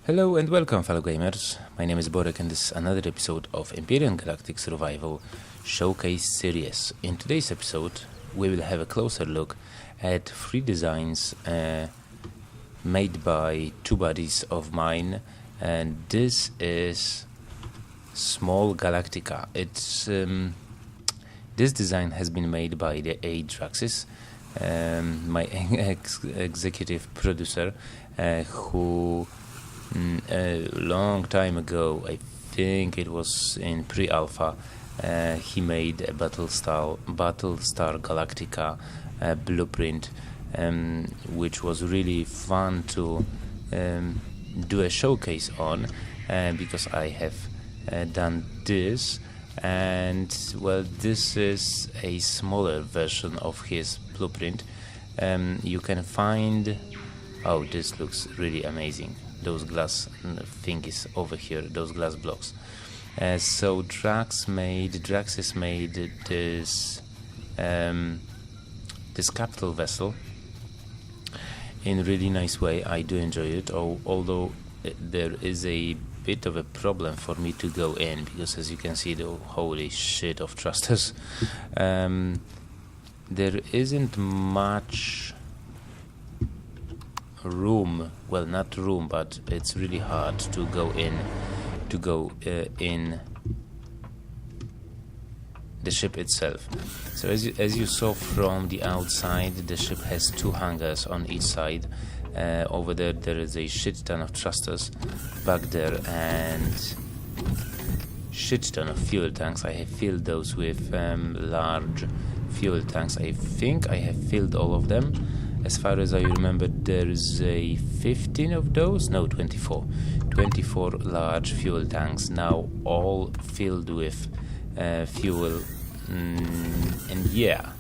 Hello and welcome, fellow gamers. My name is Borek and this is another episode of Empyrion Galactic Survival Showcase Series. In today's episode, we will have a closer look at three designs made by two buddies of mine, and this is Small Galactica. This design has been made by the Draxis, my executive producer, who a long time ago, I think it was in pre-alpha, he made a Battlestar Galactica blueprint, which was really fun to do a showcase on, because I have done this, and well, this is a smaller version of his blueprint. You can find, oh, this looks really amazing, those glass thingies over here, those glass blocks. So Draxis made this this capital vessel in a really nice way. I do enjoy it, although there is a bit of a problem for me to go in, because as you can see, the holy shit of thrusters, there isn't much room, well, not room, but it's really hard to go in the ship itself. So as you saw from the outside, the ship has two hangars on each side. Over there is a shit ton of thrusters back there and shit ton of fuel tanks. I have filled those with large fuel tanks. I think I have filled all of them. As far as I remember, there's a 15 of those, no, 24 large fuel tanks now, all filled with fuel. And yeah,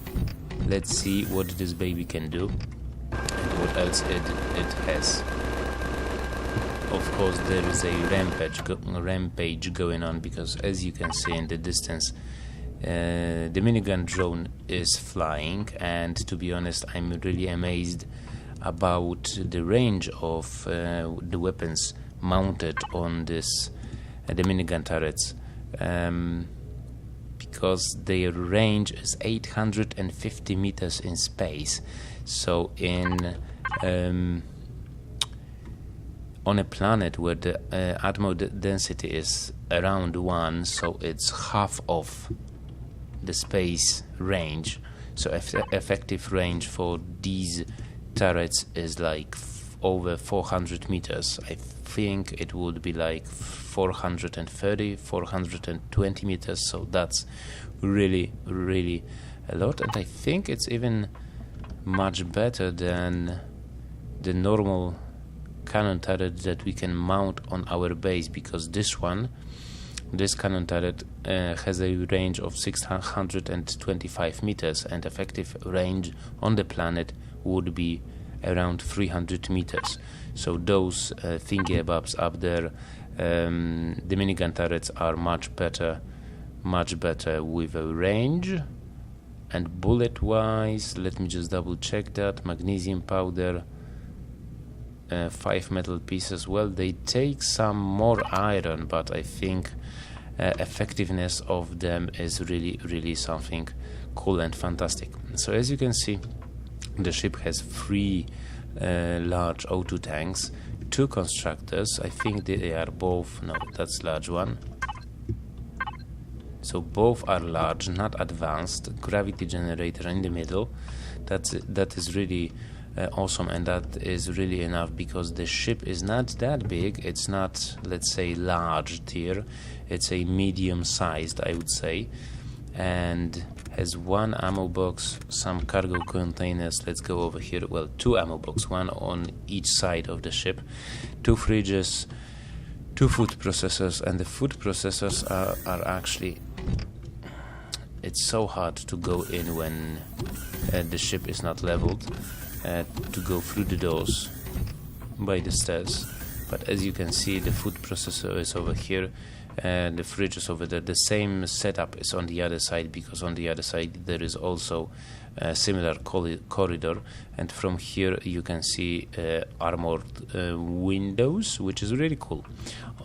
let's see what this baby can do and what else it has. Of course, there is a rampage going on, because as you can see in the distance, the minigun drone is flying, and to be honest, I'm really amazed about the range of the weapons mounted on this the minigun turrets, because their range is 850 meters in space. So in on a planet where the atmo density is around 1, so it's half of the space range. So effective range for these turrets is like over 400 meters. I think it would be like 430, 420 meters. So that's really a lot, and I think it's even much better than the normal cannon turret that we can mount on our base, because this cannon turret has a range of 625 meters, and effective range on the planet would be around 300 meters. So those thingy-abobs up there, the minigun turrets are much better with a range. And bullet-wise, let me just double-check that. Magnesium powder, 5 metal pieces. Well, they take some more iron, but I think effectiveness of them is really something cool and fantastic. So as you can see, the ship has 3 large O2 tanks, 2 constructors. I think they are both, no, that's large one. So both are large, not advanced. Gravity generator in the middle. That is really awesome, and that is really enough, because the ship is not that big. It's not, let's say, large tier. It's a medium sized, I would say, and has 1 ammo box, some cargo containers. Let's go over here. Well, 2 ammo box, 1 on each side of the ship, 2 fridges, 2 food processors, and the food processors are actually, it's so hard to go in when the ship is not leveled, to go through the doors by the stairs. But as you can see, the food processor is over here. the fridge is over there. The same setup is on the other side, because on the other side there is also a similar corridor, and from here you can see armored windows, which is really cool.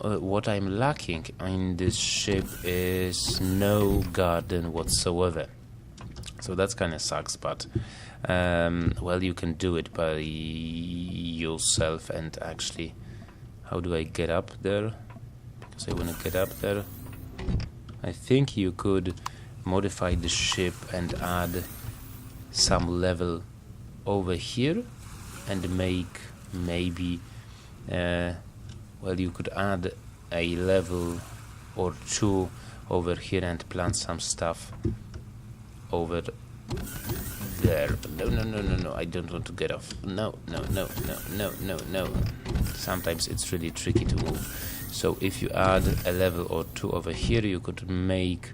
What I'm lacking in this ship is no garden whatsoever, so that's kind of sucks, but well, you can do it by yourself. And actually, how do I get up there? Because I want to get up there. I think you could modify the ship and add some level over here and make maybe well, you could add a level or two over here and plant some stuff over there. No, I don't want to get off. No. Sometimes it's really tricky to move. So if you add a level or two over here, you could make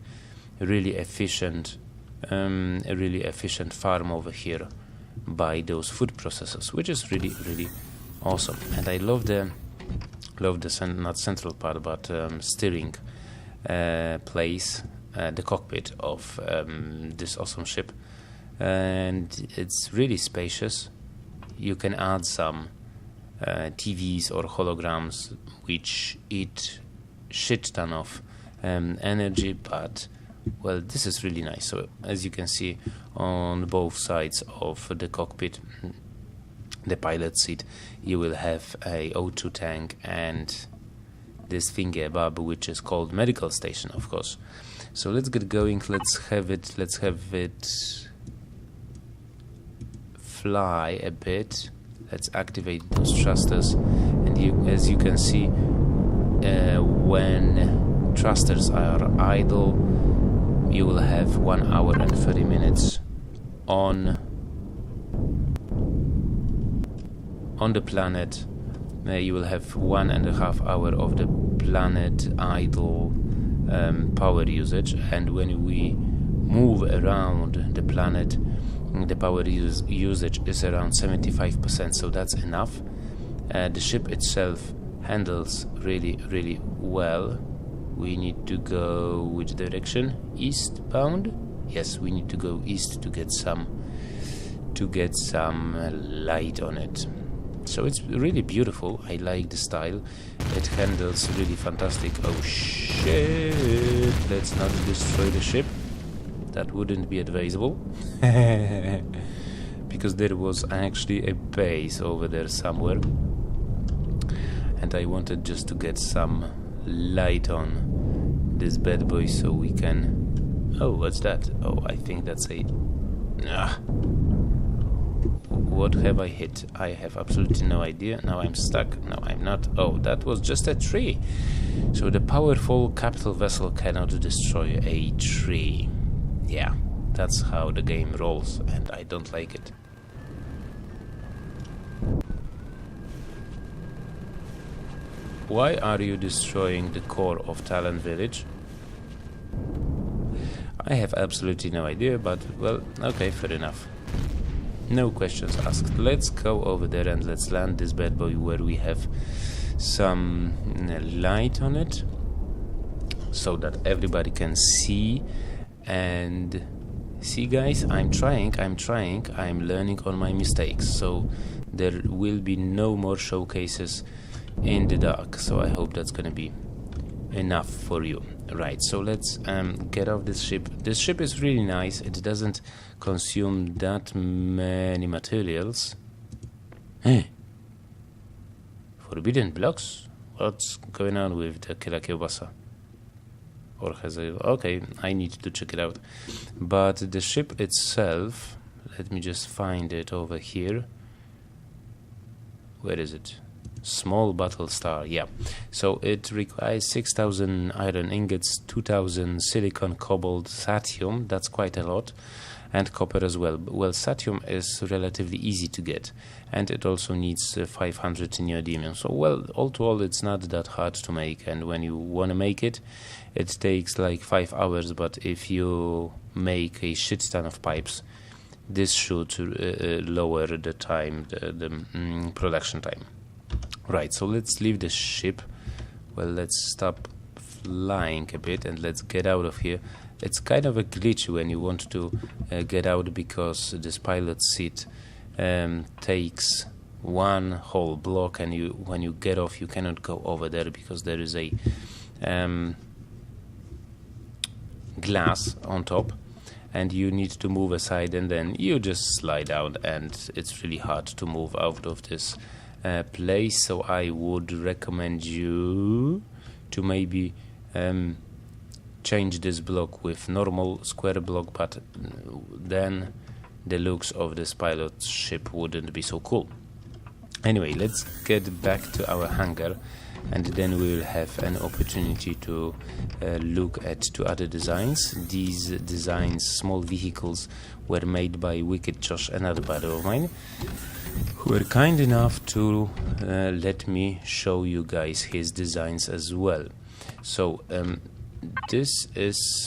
a really efficient farm over here by those food processors, which is really awesome. And I love the not central part, but steering place, the cockpit of this awesome ship, and it's really spacious. You can add some TVs or holograms which eat shit ton of energy, but well, this is really nice. So as you can see on both sides of the cockpit, the pilot seat, you will have a O2 tank and this thingy above, which is called medical station, of course. So let's get going. Let's have it fly a bit. Let's activate those thrusters, and as you can see, when thrusters are idle, you will have 1 hour and 30 minutes on the planet. You will have 1.5 hours of the planet idle power usage, and when we move around the planet, the power usage is around 75%, so that's enough. The ship itself handles really well. We need to go which direction? Eastbound? Yes, we need to go east to get some light on it. So it's really beautiful. I like the style. It handles really fantastic. Oh shit! Let's not destroy the ship. That wouldn't be advisable. Because there was actually a base over there somewhere, and I wanted just to get some light on this bad boy so we can... Oh, what's that? Oh, I think that's a... What have I hit? I have absolutely no idea. Now I'm stuck. No, I'm not. Oh, that was just a tree. So the powerful capital vessel cannot destroy a tree. Yeah, that's how the game rolls, and I don't like it. Why are you destroying the core of Talon Village? I have absolutely no idea, but, well, okay, fair enough. No questions asked. Let's go over there and let's land this bad boy where we have some light on it, so that everybody can see. And see, guys, I'm trying, I'm learning on my mistakes, so there will be no more showcases in the dark, so I hope that's gonna be enough for you. Right, so let's get off this ship. This ship is really nice. It doesn't consume that many materials. Forbidden blocks? What's going on with the Killa Kiełbasa? Or has it... Okay, I need to check it out. But the ship itself, let me just find it over here. Where is it? Small Battle Star, yeah. So it requires 6,000 iron ingots, 2,000 silicon, cobalt, satium, that's quite a lot, and copper as well. Well, satium is relatively easy to get, and it also needs 500 neodymium. So, well, all to all, it's not that hard to make, and when you want to make it, it takes like 5 hours, but if you make a shit ton of pipes, this should lower the time, the production time. Right, so let's leave the ship. Well, let's stop flying a bit, and let's get out of here. It's kind of a glitch when you want to get out, because this pilot seat takes one whole block, and when you get off you cannot go over there because there is a glass on top, and you need to move aside, and then you just slide out, and it's really hard to move out of this place. So I would recommend you to maybe change this block with normal square block, but then the looks of this pilot ship wouldn't be so cool. Anyway, let's get back to our hangar, and then we will have an opportunity to look at two other designs. These designs, small vehicles, were made by wkedjosh, another buddy of mine, who were kind enough to let me show you guys his designs as well. So this is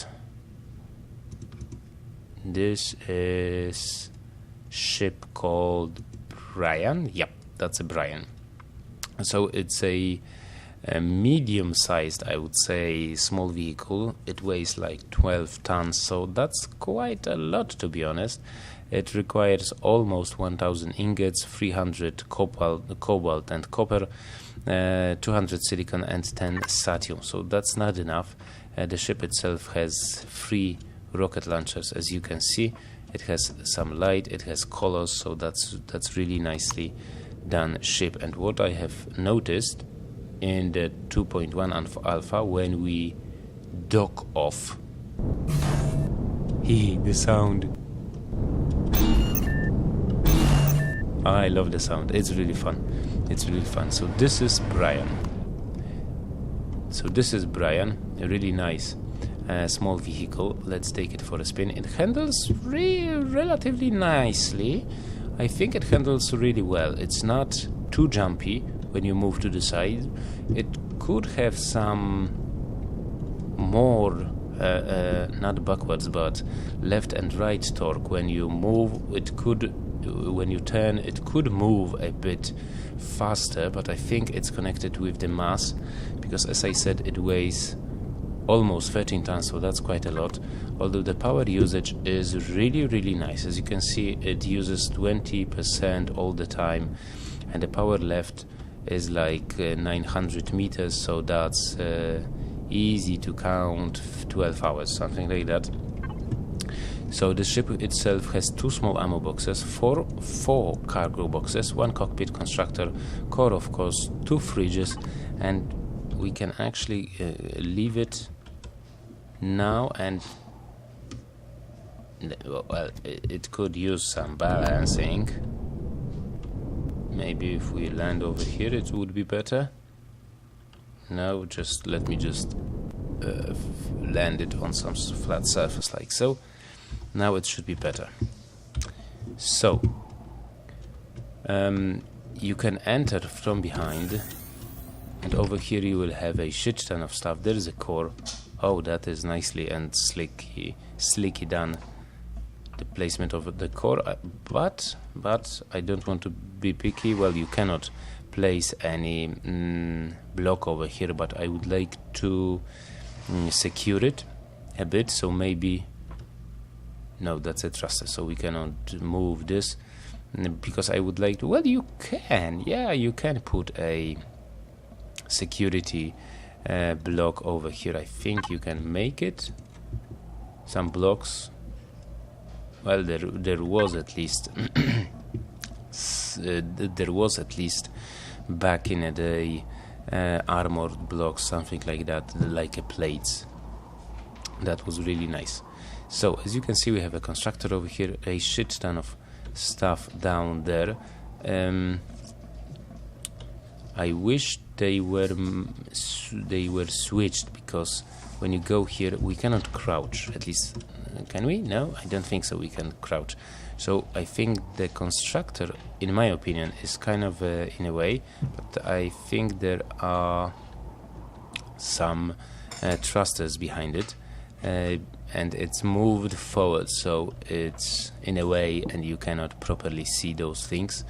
ship called Brian. Yep, that's a Brian. So it's a medium-sized, I would say, small vehicle. It weighs like 12 tons, so that's quite a lot, to be honest. It requires almost 1000 ingots, 300 cobalt and copper, 200 silicon and 10 satium. So that's not enough. The ship itself has 3 rocket launchers, as you can see. It has some light, it has colors, so that's really nicely done ship. And what I have noticed in the 2.1 alpha, when we dock off, the sound, I love the sound. It's really fun. So this is Brian. A really nice small vehicle. Let's take it for a spin. It handles relatively nicely. I think it handles really well. It's not too jumpy when you move to the side. It could have some more not backwards but left and right torque. When you move, when you turn, it could move a bit faster, but I think it's connected with the mass, because as I said, it weighs almost 13 tons, so that's quite a lot. Although the power usage is really nice. As you can see, it uses 20% all the time, and the power left is like 900 meters, so that's easy to count, 12 hours, something like that. So the ship itself has 2 small ammo boxes, 4 cargo boxes, 1 cockpit constructor core, of course, 2 fridges, and we can actually leave it now, and well, it could use some balancing. Maybe if we land over here it would be better. No, just let me land it on some flat surface like so. Now it should be better. So you can enter from behind, and over here you will have a shit ton of stuff. There is a core. Oh, that is nicely and slicky done, the placement of the core. But I don't want to be picky. Well, you cannot place any block over here, but I would like to secure it a bit. So maybe, no, that's a thruster, so we cannot move this, because I would like to, well, you can, yeah, you can put a security block over here. I think you can make it some blocks. Well, there was at least back in a day armored blocks, something like that, like a plates. That was really nice. So as you can see, we have a constructor over here, a shit ton of stuff down there. I wish they were switched, because when you go here we cannot crouch. At least, can we? No, I don't think so. We can crouch. So I think the constructor, in my opinion, is kind of in a way, but I think there are some thrusters behind it, and it's moved forward, so it's in a way, and you cannot properly see those things.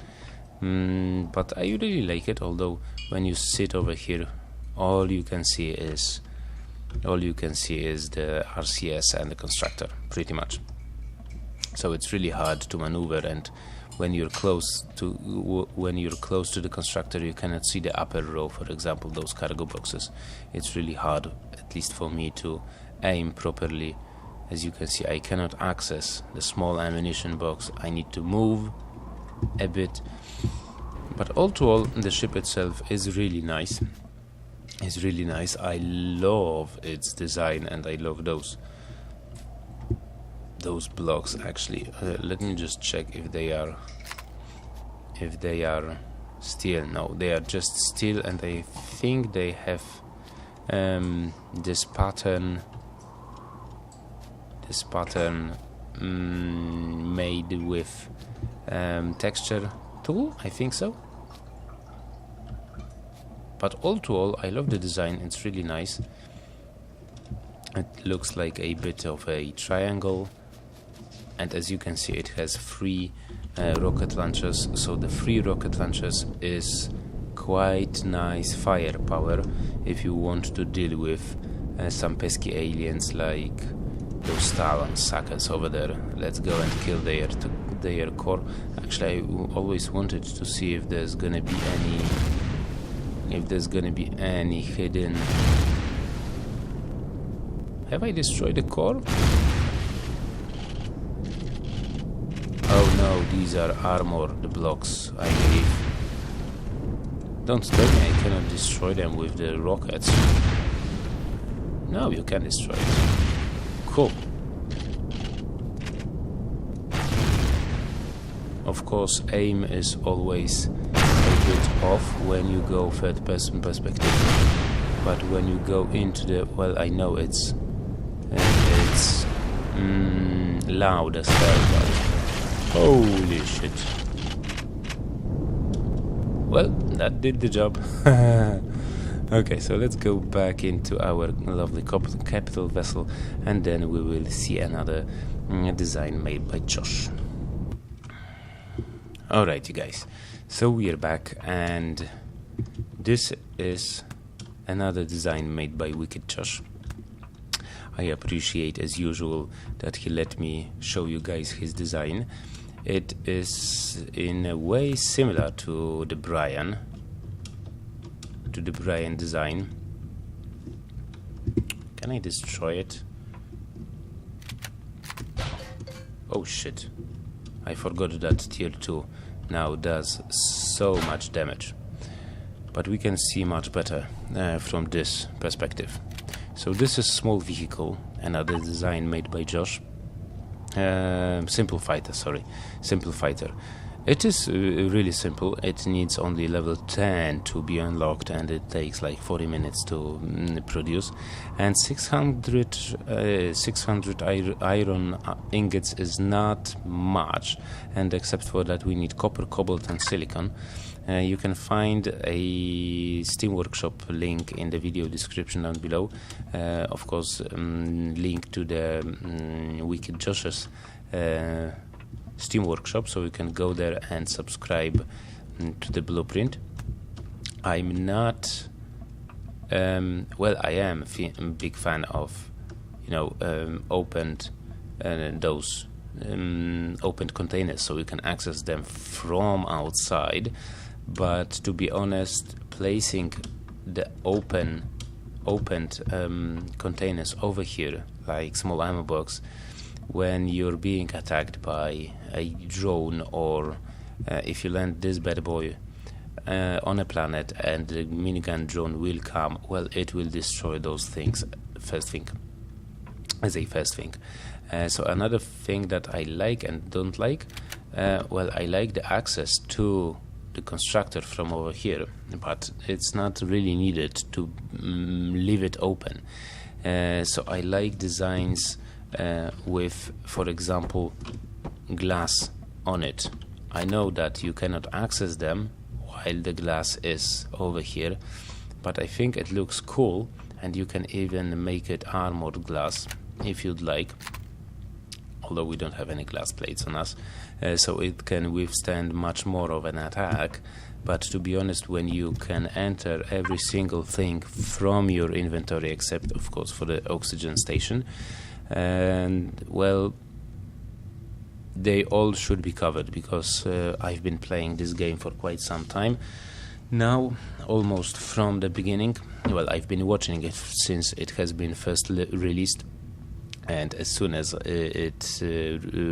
But I really like it, although when you sit over here all you can see is all you can see is the RCS and the constructor, pretty much. So it's really hard to maneuver, and when you're close to the constructor, you cannot see the upper row, for example, those cargo boxes. It's really hard, at least for me, to aim properly. As you can see, I cannot access the small ammunition box. I need to move a bit. But all to all, the ship itself is really nice. It's really nice. I love its design, and I love those blocks. Actually, let me just check if they are steel. No, they are just steel, and I think they have this pattern made with texture tool, I think so. But all to all, I love the design. It's really nice. It looks like a bit of a triangle, and as you can see, it has 3 rocket launchers. So the 3 rocket launchers is quite nice firepower if you want to deal with some pesky aliens like those Talon suckers over there. Let's go and kill their core. Actually, I always wanted to see if there's gonna be any hidden. Have I destroyed the core? Oh no, these are armored blocks, I believe. Don't tell me I cannot destroy them with the rockets. No, you can destroy it. Cool. Of course, aim is always a bit off when you go third-person perspective, but when you go into the, well, I know it's loud as hell, but holy shit. Well, that did the job. Okay, so let's go back into our lovely capital vessel, and then we will see another design made by Josh. Alright, you guys, so we are back, and this is another design made by wkedjosh. I appreciate, as usual, that he let me show you guys his design. It is in a way similar to the Brian design. Can I destroy it? Oh shit, I forgot that tier 2 now does so much damage, but we can see much better from this perspective. So this is small vehicle, another design made by Josh. Simple fighter. It is really simple. It needs only level 10 to be unlocked, and it takes like 40 minutes to produce. And 600 iron ingots is not much, and except for that we need copper, cobalt and silicon. You can find a Steam Workshop link in the video description down below. Of course, link to the wkedjosh's Steam Workshop, so you can go there and subscribe to the blueprint. I'm not well, I am a big fan of, you know, opened containers, so you can access them from outside. But to be honest, placing the opened containers over here, like small ammo box, when you're being attacked by a drone, or if you land this bad boy on a planet and the minigun drone will come, well, it will destroy those things first thing. So another thing that I like and don't like, well, I like the access to the constructor from over here, but it's not really needed to leave it open. So I like designs with, for example, glass on it. I know that you cannot access them while the glass is over here, but I think it looks cool, and you can even make it armored glass if you'd like. although we don't have any glass plates on us, so it can withstand much more of an attack. But to be honest, when you can enter every single thing from your inventory, except of course for the oxygen station, and well, they all should be covered, because I've been playing this game for quite some time now, almost from the beginning. Well, I've been watching it since it has been first released, and as soon as it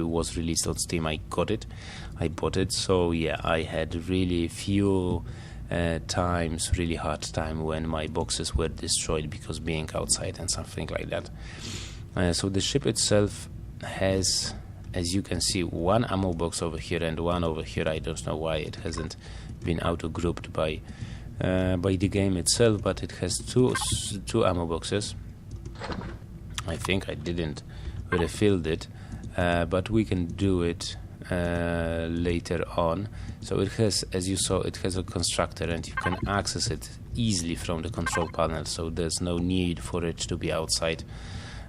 was released on Steam, I bought it. So yeah, I had really few times, really hard time when my boxes were destroyed because being outside and something like that. So the ship itself has, as you can see, one ammo box over here and one over here. I don't know why it hasn't been auto-grouped by the game itself, but it has two ammo boxes. I think I didn't refill it, but we can do it later on. So it has, as you saw, it has a constructor, and you can access it easily from the control panel, so there's no need for it to be outside.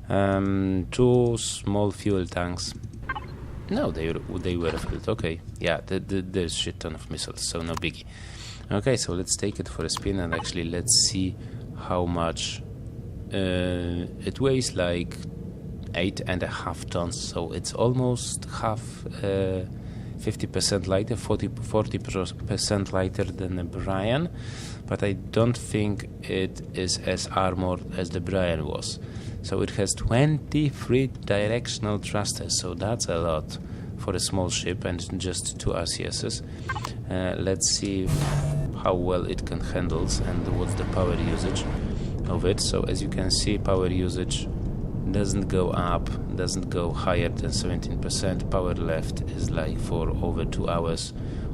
2 small fuel tanks. No, they were filled. Okay, yeah, there's shit ton of missiles, so no biggie. Okay, so let's take it for a spin, and actually let's see how much it weighs. Like 8.5 tons, so it's almost half, 50% lighter, 40% lighter than the Brian, but I don't think it is as armored as the Brian was. So it has 23 directional thrusters, so that's a lot for a small ship and just 2 RCSs. Let's see how well it can handle and what's the power usage of it. So as you can see, power usage doesn't go up, doesn't go higher than 17%. Power left is like for over 2 hours,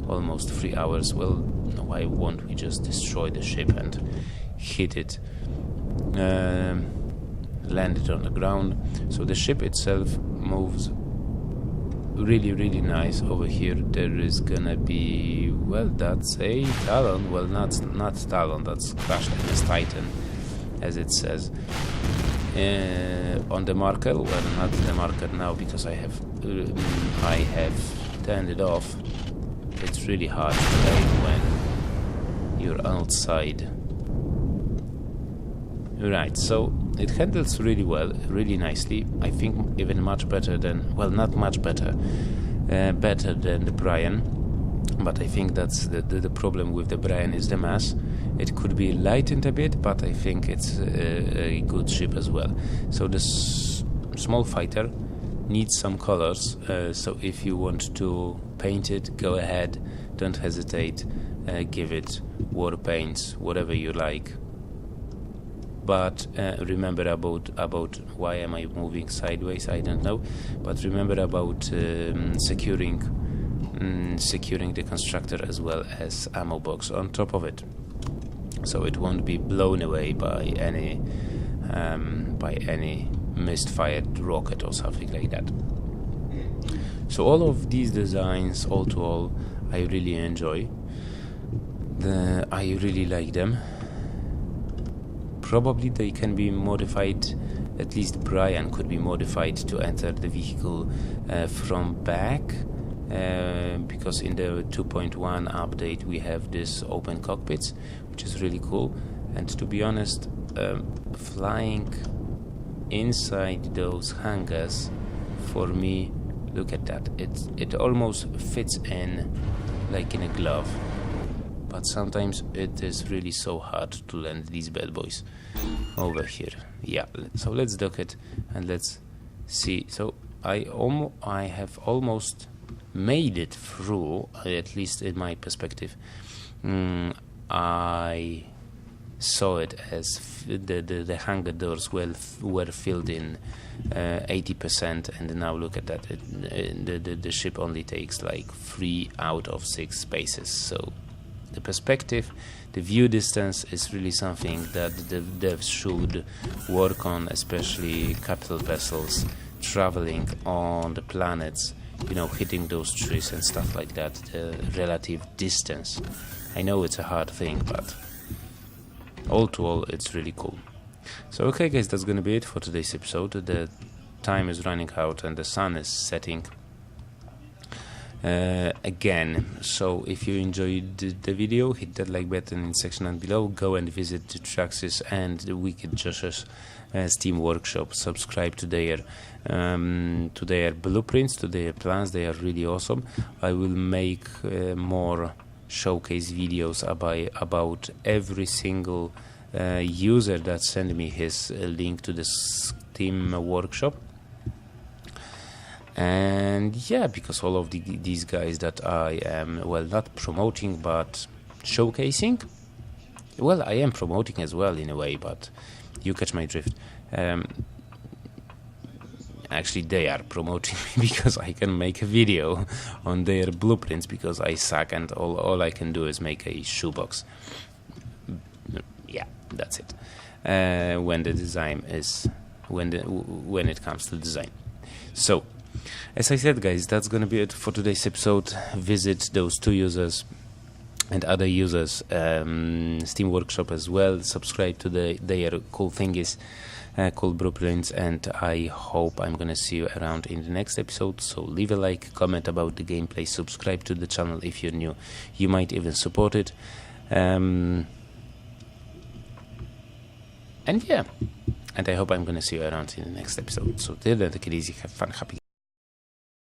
almost 3 hours. Well, why won't we just destroy the ship and hit it, land it on the ground? So the ship itself moves really nice. Over here there is gonna be, well, that's a Talon. Well, not Talon, that's Crash Test Titan, as it says on the marker. Well, not the marker now, because I have turned it off. It's really hard to play when you're outside. Right, so it handles really well, really nicely. I think even much better than, well, not much better, better than the Brian. But I think that's the problem with the Brian is the mass. It could be lightened a bit, but I think it's a good ship as well. So the small fighter needs some colors, so if you want to paint it, go ahead, don't hesitate, give it war paints, whatever you like. But remember about why am I moving sideways, I don't know, but remember about securing the constructor as well as ammo box on top of it, so it won't be blown away by any misfired rocket or something like that. So all of these designs, all to all, I really enjoy. I really like them. Probably they can be modified, at least Brian could be modified to enter the vehicle from back, because in the 2.1 update we have this open cockpits, which is really cool. And to be honest, flying inside those hangars, for me, look at that, it almost fits in like in a glove. But sometimes it is really so hard to land these bad boys over here. Yeah, so let's dock it and let's see. So I have almost made it through, at least in my perspective. I saw it as the hangar doors were filled in 80%, and now look at that. The ship only takes like 3 out of 6 spaces. So the perspective, the view distance is really something that the devs should work on, especially capital vessels traveling on the planets, you know, hitting those trees and stuff like that, the relative distance. I know it's a hard thing, but all to all, it's really cool. So okay guys, that's gonna be it for today's episode. The time is running out and the sun is setting again. So if you enjoyed the video, hit that like button in section down below. Go and visit the Draxis and the wkedjosh's Steam workshop. Subscribe to their blueprints, to their plans. They are really awesome. I will make more showcase videos about every single user that sent me his link to the Steam workshop. And yeah, because all of these guys that I am, well, not promoting but showcasing, well, I am promoting as well in a way, but you catch my drift. Actually, they are promoting me because I can make a video on their blueprints, because I suck and all I can do is make a shoebox. Yeah, that's it. When the design is when it comes to design. So, as I said, guys, that's gonna be it for today's episode. Visit those two users and other users Steam workshop as well. Subscribe to their cool thingies, cool blueprints, and I hope I'm gonna see you around in the next episode. So leave a like, comment about the gameplay, subscribe to the channel if you're new. You might even support it. And yeah, and I hope I'm gonna see you around in the next episode. So till then, take it easy, have fun, happy.